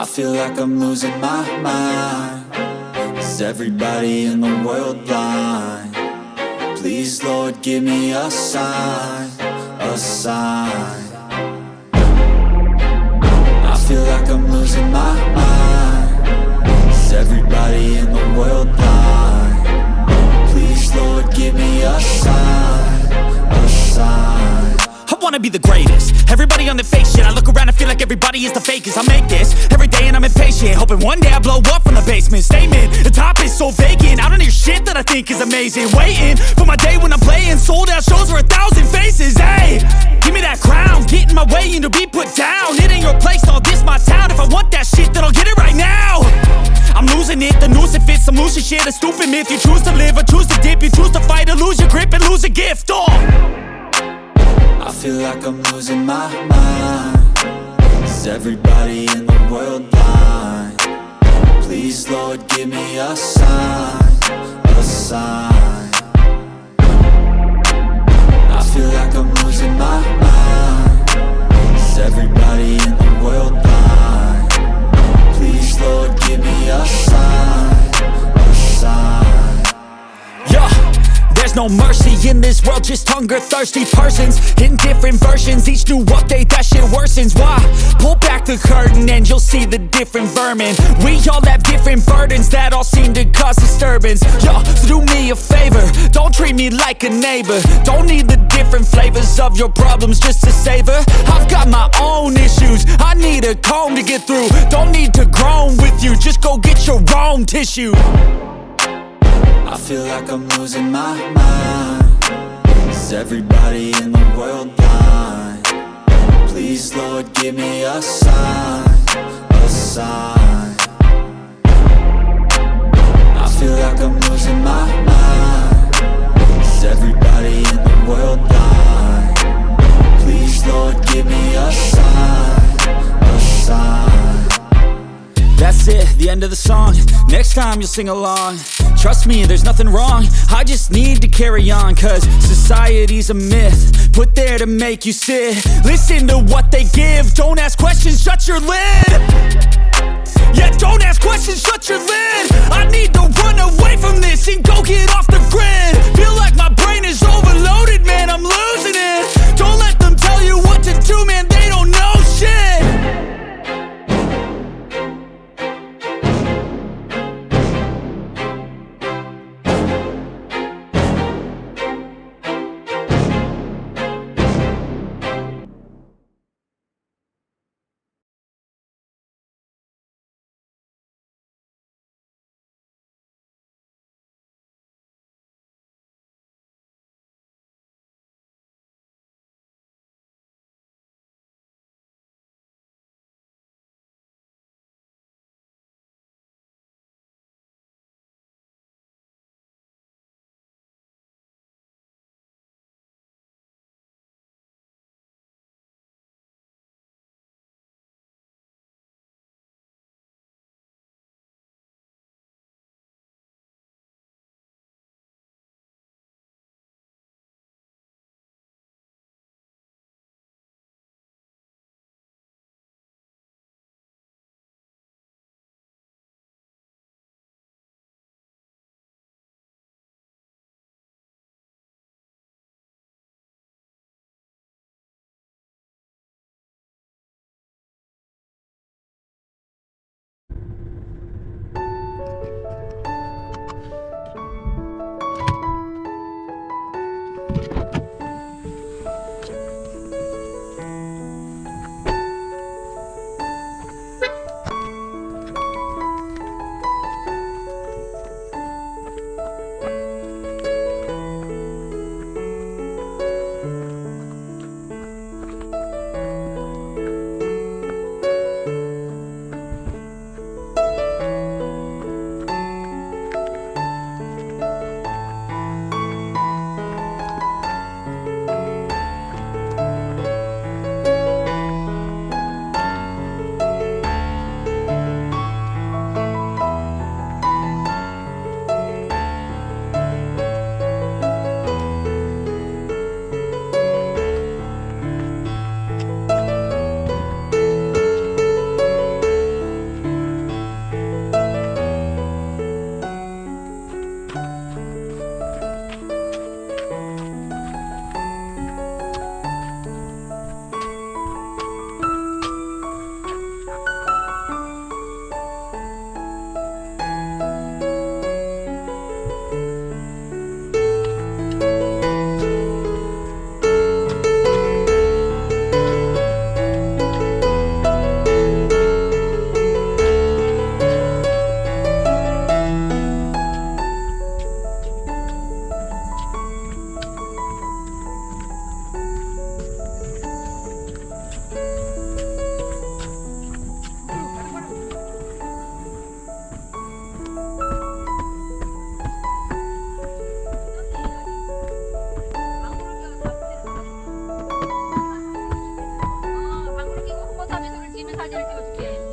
I feel like I'm losing my mind. Is everybody in the world blind? Please, Lord, give me a sign, a sign. I feel like I'm losing my mind. Is everybody in the world blind? Please, Lord, give me a sign, a sign. I wanna be the greatest. Everybody on the fake shit. I look around and feel like everybody is the fakest. I make this every day and I'm impatient, hoping one day I blow up from the basement. Statement, the top is so vacant. I don't hear shit that I think is amazing. Waiting for my day when I'm playing sold out shows for 1,000 faces. Hey, give me that crown, get in my way and to be put down. It ain't your place, all this my town. If I want that shit, then I'll get it right now. I'm losing it, the noose it fits. I'm losing shit, a stupid myth. You choose to live or choose to dip. You choose to fight or lose your grip and lose a gift. I feel like I'm losing my mind. Is everybody in the world blind? Please, Lord, give me a sign, a sign. I feel like I'm losing my mind. Is everybody in the world blind? Please, Lord, give me a sign, a sign. Yeah. There's no mercy in this world, just hunger-thirsty persons in different versions. Each new update, that shit worsens. Why? Pull back the curtain and you'll see the different vermin. We all have different burdens that all seem to cause disturbance. Yo, so do me a favor, don't treat me like a neighbor. Don't need the different flavors of your problems just to savor. I've got my own issues, I need a comb to get through. Don't need to groan with you, just go get your own tissue. I feel like I'm losing my mind. Is everybody in the world blind? Please, Lord, give me a sign, a sign. I feel like I'm losing my mind. Is everybody in the world blind? Please, Lord, give me a sign, a sign. That's it, the end of the song. Next time you'll sing along. Trust me, there's nothing wrong. I just need to carry on, cause society's a myth put there to make you sit. Listen to what they give. Don't ask questions, shut your lid. Yeah, don't ask questions, shut your lid. I need to run away from this and go get off the grid. Feel like my brain is overloaded, man, I'm losing it. Don't let them tell you what to do, man, they don't know shit. 사진 찍어줄게.